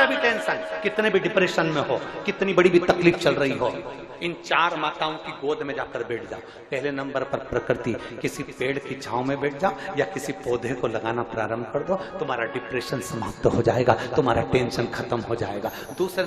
भी टेंशन, कितने भी डिप्रेशन में हो, कितनी बड़ी भी तकलीफ चल रही हो, इन चार माताओं की गोद में जाकर बैठ जाओ। पहले नंबर पर प्रकृति, किसी पेड़ की छांव में बैठ जाओ या किसी पौधे को लगाना प्रारंभ कर दो, तुम्हारा डिप्रेशन समाप्त हो जाएगा, तुम्हारा टेंशन खत्म हो जाएगा। दूसरे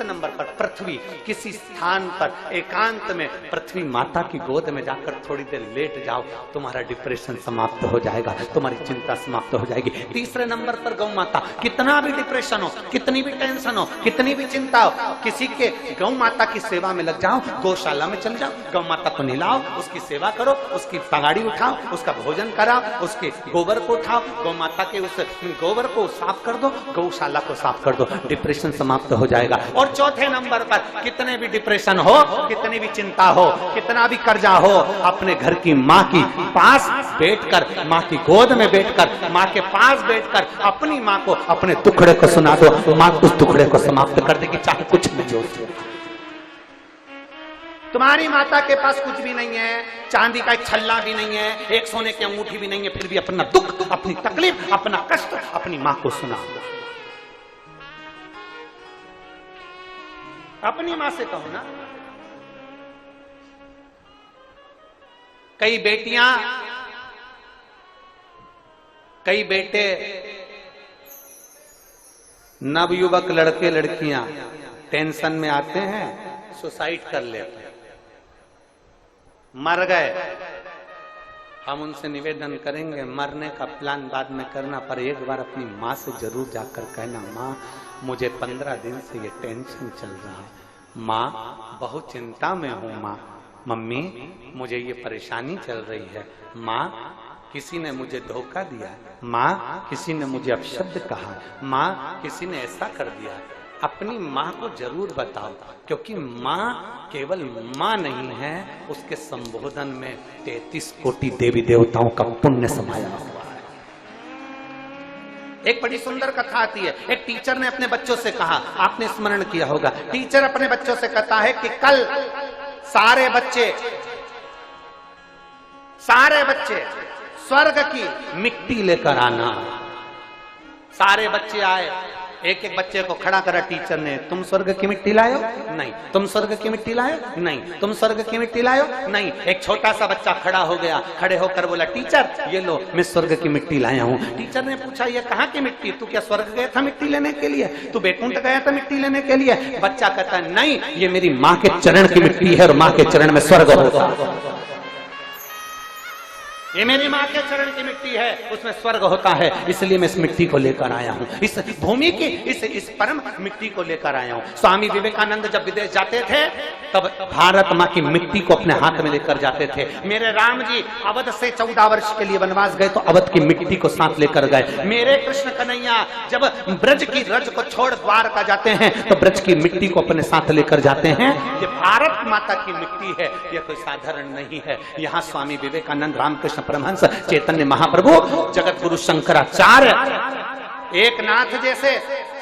नंबर पर पृथ्वी, किसी स्थान पर एकांत में पृथ्वी माता की गोद में जाकर थोड़ी देर लेट जाओ, तुम्हारा डिप्रेशन समाप्त हो जाएगा, तुम्हारी चिंता समाप्त हो जाएगी। तीसरे नंबर पर गौ माता, कितना भी डिप्रेशन हो, कितनी भी टेंशन हो, कितनी भी चिंता हो, किसी के गौ माता की सेवा में लग जाओ, गौशाला में चल जाओ, गौ माता को नहलाओ, उसकी सेवा करो, उसकी पगाड़ी उठाओ, उसका भोजन कराओ, उसके गोबर को उठाओ, गौ माता के उस गोबर को साफ कर दो, गौशाला को साफ कर दो, डिप्रेशन समाप्त हो जाएगा। और चौथे नंबर पर कितने भी डिप्रेशन हो, कितनी भी चिंता हो, कितना भी कर्जा हो, अपने घर की माँ की पास बैठकर, माँ की गोद में बैठकर, माँ के पास बैठकर अपनी माँ को अपने दुखड़े को सुना दो, माँ उस दुखड़े को समाप्त कर देगी, चाहे कुछ भी जो। तुम्हारी माता के पास कुछ भी नहीं है, चांदी का एक छल्ला भी नहीं है, एक सोने की अंगूठी भी नहीं है, फिर भी अपना दुख, अपनी तकलीफ, अपना कष्ट अपनी माँ को सुना दो। अपनी मां से कहो ना। कई बेटियां, कई बेटे, नवयुवक लड़के लड़कियां टेंशन में आते हैं, सुसाइड कर लेते हैं, मर गए। हम उनसे निवेदन करेंगे, मरने का प्लान बाद में करना, पर एक बार अपनी माँ से जरूर जाकर कहना, माँ मुझे 15 दिन से ये टेंशन चल रहा है, माँ बहुत चिंता में हूँ, माँ, मम्मी मुझे ये परेशानी चल रही है, माँ किसी ने मुझे धोखा दिया, माँ किसी ने मुझे अपशब्द कहा, माँ किसी ने ऐसा कर दिया। अपनी माँ को जरूर बताओ, क्योंकि माँ केवल माँ नहीं है, उसके संबोधन में 33 कोटि देवी देवताओं का पुण्य समाया हुआ है। एक बड़ी सुंदर कथा आती है। एक टीचर ने अपने बच्चों से कहा, आपने स्मरण किया होगा, टीचर अपने बच्चों से कहता है कि कल सारे बच्चे स्वर्ग की मिट्टी लेकर आना। सारे बच्चे आए, एक एक बच्चे को खड़ा करा टीचर ने, तुम स्वर्ग की मिट्टी लायो? नहीं। तुम स्वर्ग की मिट्टी लायो? नहीं। तुम स्वर्ग की मिट्टी लायो? नहीं। एक छोटा सा बच्चा खड़ा हो गया, खड़े होकर बोला, टीचर ये लो, मैं स्वर्ग की मिट्टी लाया हूँ। टीचर ने पूछा, ये कहाँ की मिट्टी? तू क्या स्वर्ग गया था मिट्टी लेने के लिए? तू बैकुंठ गया था मिट्टी लेने के लिए? बच्चा कहता है, नहीं, ये मेरी माँ के चरण की मिट्टी है और माँ के चरण में स्वर्ग होता है। ये मेरी माँ के चरण की मिट्टी है, उसमें स्वर्ग होता है, इसलिए मैं इस मिट्टी को लेकर आया हूँ, इस भूमि की इस परम मिट्टी को लेकर आया हूँ। स्वामी विवेकानंद जब विदेश जाते थे, तब भारत माँ की मिट्टी को अपने हाथ में लेकर जाते थे। मेरे राम जी अवध से 14 वर्ष के लिए वनवास गए, तो अवध की मिट्टी को साथ लेकर गए। मेरे कृष्ण कन्हैया जब ब्रज की रज को छोड़ द्वारका जाते हैं, तो ब्रज की मिट्टी को अपने साथ लेकर जाते हैं। ये भारत माता की मिट्टी है, यह कोई साधारण नहीं है। यहाँ स्वामी विवेकानंद, रामकृष्ण परमहंस, चैतन्य महाप्रभु, जगत गुरु शंकराचार्य, एकनाथ जैसे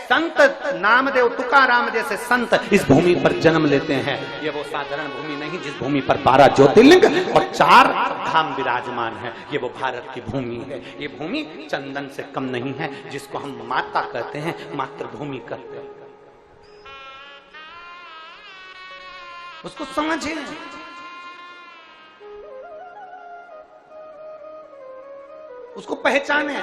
संत, नामदेव, तुकाराम जैसे संत इस भूमि पर जन्म लेते हैं। ये वो साधारण भूमि नहीं जिस भूमि पर 12 ज्योतिर्लिंग और 4 धाम विराजमान है। ये वो भारत की भूमि है। ये भूमि चंदन से कम नहीं है, जिसको हम माता कहते हैं, मातृभूमि कहते हैं। उसको समझे, उसको पहचाने।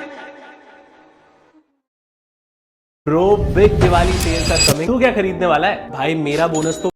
Bro, big Diwali sales are coming. तू क्या खरीदने वाला है भाई? मेरा बोनस तो